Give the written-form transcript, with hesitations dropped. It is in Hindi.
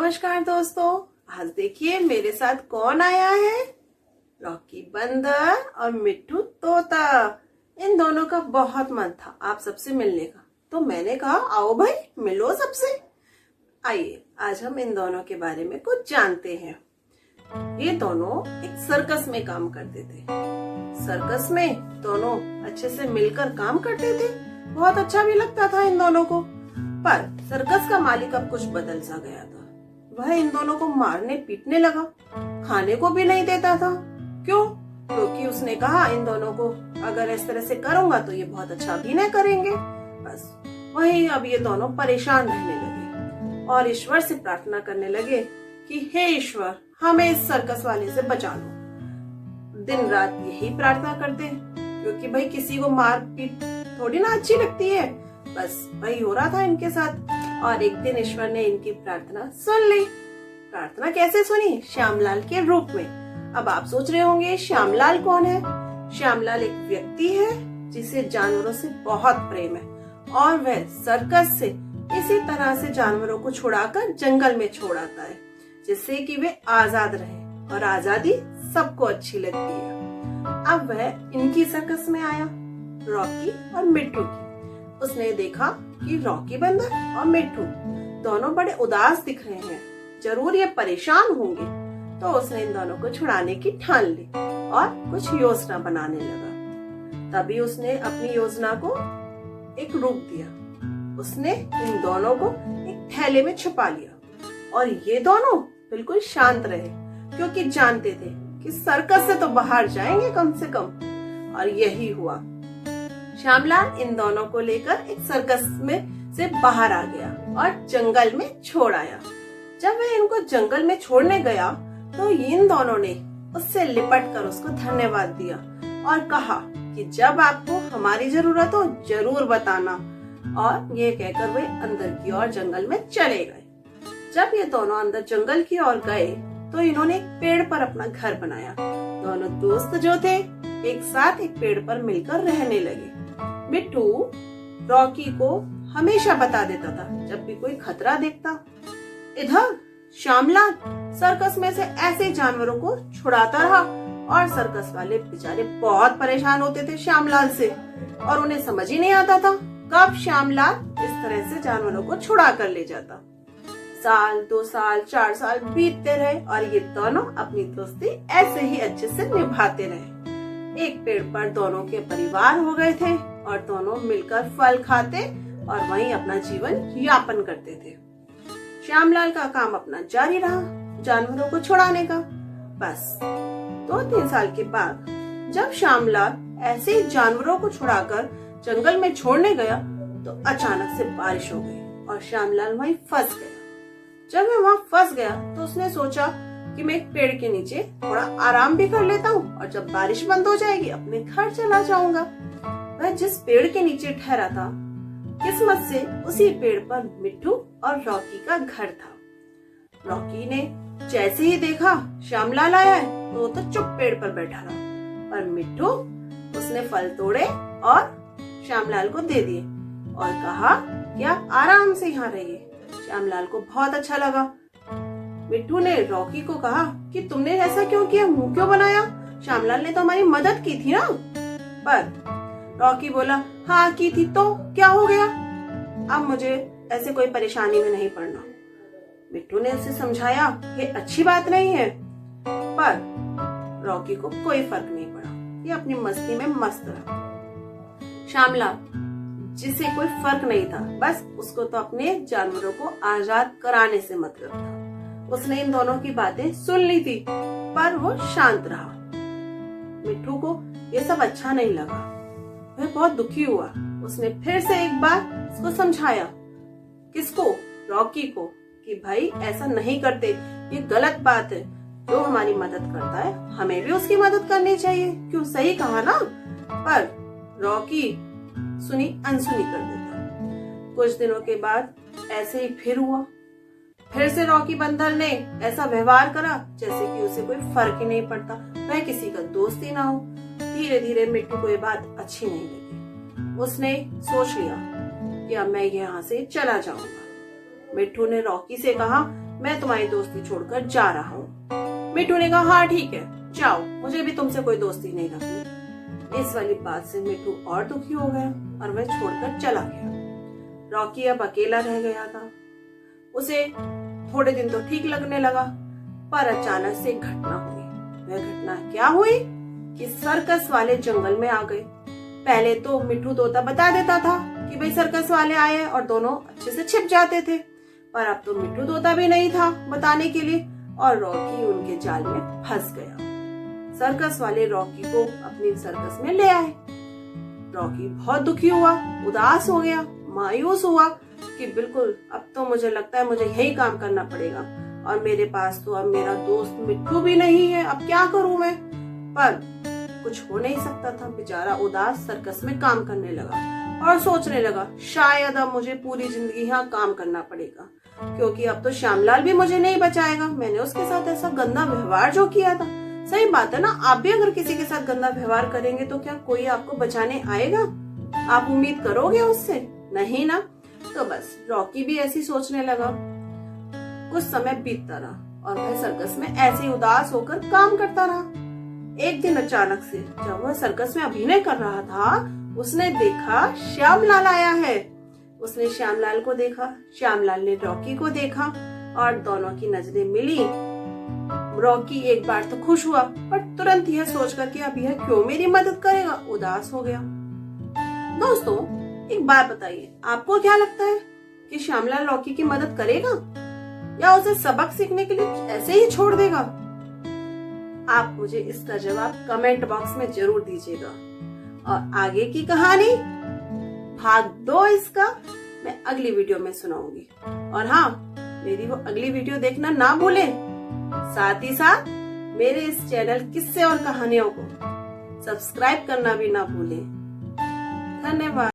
नमस्कार दोस्तों, आज देखिए मेरे साथ कौन आया है। रॉकी बंदर और मिट्टू तोता। इन दोनों का बहुत मन था आप सबसे मिलने का, तो मैंने कहा आओ भाई मिलो सबसे। आइए आज हम इन दोनों के बारे में कुछ जानते हैं। ये दोनों एक सर्कस में काम करते थे। सर्कस में दोनों अच्छे से मिलकर काम करते थे। बहुत अच्छा भी लगता था इन दोनों को। पर सर्कस का मालिक अब कुछ बदल सा गया था। वह इन दोनों को मारने पीटने लगा, खाने को भी नहीं देता था। क्यों? क्योंकि उसने कहा इन दोनों को अगर इस तरह से करूंगा तो ये बहुत अच्छा अभिनय करेंगे। बस वही अब ये दोनों परेशान रहने लगे और ईश्वर से प्रार्थना करने लगे कि हे ईश्वर हमें इस सर्कस वाले से बचा लो। दिन रात यही प्रार्थना करते क्योंकि भाई किसी को मार पीट थोड़ी ना अच्छी लगती है। बस वही हो रहा था इनके साथ। और एक दिन ईश्वर ने इनकी प्रार्थना सुन ली। प्रार्थना कैसे सुनी? श्यामलाल के रूप में। अब आप सोच रहे होंगे श्यामलाल कौन है? श्यामलाल एक व्यक्ति है जिसे जानवरों से बहुत प्रेम है और वह सर्कस से इसी तरह से जानवरों को छुड़ाकर जंगल में छोड़ आता है जिससे कि वे आजाद रहे और आजादी सबको अच्छी लगती है। अब वह इनकी सर्कस में आया, रॉकी और मिट्टू की। उसने देखा कि रॉकी बंदर और मिट्टू दोनों बड़े उदास दिख रहे हैं, जरूर ये परेशान होंगे। तो उसने इन दोनों को छुड़ाने की ठान ली और कुछ योजना बनाने लगा। तभी उसने अपनी योजना को एक रूप दिया। उसने इन दोनों को एक थैले में छुपा लिया और ये दोनों बिल्कुल शांत रहे क्योंकि जानते थे कि सर्कस से तो बाहर जाएंगे कम से कम। और यही हुआ। श्यामलाल इन दोनों को लेकर एक सर्कस में से बाहर आ गया और जंगल में छोड़ आया। जब वह इनको जंगल में छोड़ने गया तो इन दोनों ने उससे लिपट कर उसको धन्यवाद दिया और कहा कि जब आपको हमारी जरूरत हो जरूर बताना। और ये कहकर वे अंदर की ओर जंगल में चले गए। जब ये दोनों अंदर जंगल की ओर गए तो इन्होंने एक पेड़ पर अपना घर बनाया। दोनों दोस्त जो थे एक साथ एक पेड़ पर मिलकर रहने लगे। मिट्टू रॉकी को हमेशा बता देता था जब भी कोई खतरा देखता। इधर श्यामलाल सर्कस में से ऐसे जानवरों को छुड़ाता रहा और सर्कस वाले बेचारे बहुत परेशान होते थे श्यामलाल से और उन्हें समझ ही नहीं आता था कब श्यामलाल इस तरह से जानवरों को छुड़ा कर ले जाता। साल 2 साल 4 साल बीतते रहे और ये दोनों अपनी दोस्ती ऐसे ही अच्छे से निभाते रहे। एक पेड़ पर दोनों के परिवार हो गए थे और दोनों मिलकर फल खाते और वहीं अपना जीवन यापन करते थे। श्यामलाल का काम अपना जारी रहा जानवरों को छुड़ाने का। बस 2-3 साल के बाद जब श्यामलाल ऐसे ही जानवरों को छुड़ाकर जंगल में छोड़ने गया तो अचानक से बारिश हो गई और श्यामलाल वहीं फंस गया। जब वह वहाँ फंस गया तो उसने सोचा कि मैं एक पेड़ के नीचे थोड़ा आराम भी कर लेता हूँ और जब बारिश बंद हो जाएगी अपने घर चला जाऊंगा। वह जिस पेड़ के नीचे ठहरा था किस्मत से उसी पेड़ पर मिट्टू और रॉकी का घर था। रॉकी ने जैसे ही देखा श्यामलाल आया है तो वो तो चुप पेड़ पर बैठा रहा, पर मिट्टू उसने फल तोड़े और श्यामलाल को दे दिए और कहा कि आप आराम से यहाँ रहिए। श्यामलाल को बहुत अच्छा लगा। मिट्टू ने रॉकी को कहा कि तुमने ऐसा क्यों किया, मुंह क्यों बनाया? श्यामलाल ने तो हमारी मदद की थी ना। पर रॉकी बोला हाँ की थी तो क्या हो गया, अब मुझे ऐसे कोई परेशानी में नहीं पड़ना। मिट्टू ने उसे समझाया ये अच्छी बात नहीं है, पर रॉकी को कोई फर्क नहीं पड़ा। ये अपनी मस्ती में मस्त रहा। श्यामलाल जिसे कोई फर्क नहीं था, बस उसको तो अपने जानवरों को आजाद कराने से मतलब था। उसने इन दोनों की बातें सुन ली थी पर वो शांत रहा। मिट्टू को ये सब अच्छा नहीं लगा, वह बहुत दुखी हुआ। उसने फिर से एक बार उसको समझाया। किसको? रॉकी को, कि भाई ऐसा नहीं करते, ये गलत बात है। जो हमारी मदद करता है हमें भी उसकी मदद करनी चाहिए। क्यों? सही कहा ना। पर रॉकी सुनी अनसुनी कर देता। कुछ दिनों के बाद ऐसे ही फिर हुआ। फिर से रॉकी बंदर ने ऐसा व्यवहार करा जैसे कि उसे कोई फर्क ही नहीं पड़ता, वह किसी का दोस्त ही ना हो। धीरे धीरे मिट्टू को ये बात अच्छी नहीं लगी। उसने सोच लिया कि अब मैं यहाँ से चला जाऊंगा। मिट्टू ने रॉकी से कहा मैं तुम्हारी दोस्ती छोड़कर जा रहा हूँ। मिट्टू ने कहा हाँ ठीक है जाओ, मुझे भी तुमसे कोई दोस्ती नहीं रखनी। इस वाली बात से मिट्टू और दुखी हो गया और वह छोड़कर चला गया। रॉकी अब अकेला रह गया था। उसे थोड़े दिन तो ठीक लगने लगा, पर अचानक से एक घटना हुई। वह घटना क्या हुई कि सर्कस वाले जंगल में आ गए। पहले तो मिट्टू तोता बता देता था कि भाई सर्कस वाले आए हैं और दोनों अच्छे से छिप जाते थे, पर अब तो मिट्टू तोता भी नहीं था बताने के लिए और रॉकी उनके जाल में फंस गया। सर्कस वाले रॉकी को अपनी सर्कस में ले आए। रॉकी बहुत दुखी हुआ, उदास हो गया, मायूस हुआ कि बिल्कुल अब तो मुझे लगता है मुझे यही काम करना पड़ेगा और मेरे पास तो अब मेरा दोस्त मिट्टू भी नहीं है, अब क्या करूं मैं। पर कुछ हो नहीं सकता था। बेचारा उदास सर्कस में काम करने लगा और सोचने लगा शायद अब मुझे पूरी जिंदगी यहाँ काम करना पड़ेगा, क्योंकि अब तो श्यामलाल भी मुझे नहीं बचाएगा। मैंने उसके साथ ऐसा गंदा व्यवहार जो किया था। सही बात है ना, आप भी अगर किसी के साथ गंदा व्यवहार करेंगे तो क्या कोई आपको बचाने आएगा? आप उम्मीद करोगे उससे? नहीं ना। तो बस रॉकी भी ऐसी सोचने लगा। कुछ समय बीतता रहा और वह सर्कस में ऐसे ही उदास होकर काम करता रहा। एक दिन अचानक से जब वह सर्कस में अभिनय कर रहा था, उसने देखा श्यामलाल आया है। उसने श्यामलाल को देखा, श्यामलाल ने रॉकी को देखा और दोनों की नजरें मिली। रॉकी एक बार तो खुश हुआ, पर तुरंत यह सोचकर कि अब यह क्यों मेरी मदद करेगा, उदास हो गया। दोस्तों एक बात बताइए, आपको क्या लगता है कि श्यामलाल रॉकी की मदद करेगा या उसे सबक सीखने के लिए ऐसे ही छोड़ देगा? आप मुझे इसका जवाब कमेंट बॉक्स में जरूर दीजिएगा। और आगे की कहानी भाग 2 इसका मैं अगली वीडियो में सुनाऊंगी। और हाँ, मेरी वो अगली वीडियो देखना ना भूलें। साथ ही साथ मेरे इस चैनल किस्से और कहानियों को सब्सक्राइब करना भी ना भूलें। धन्यवाद।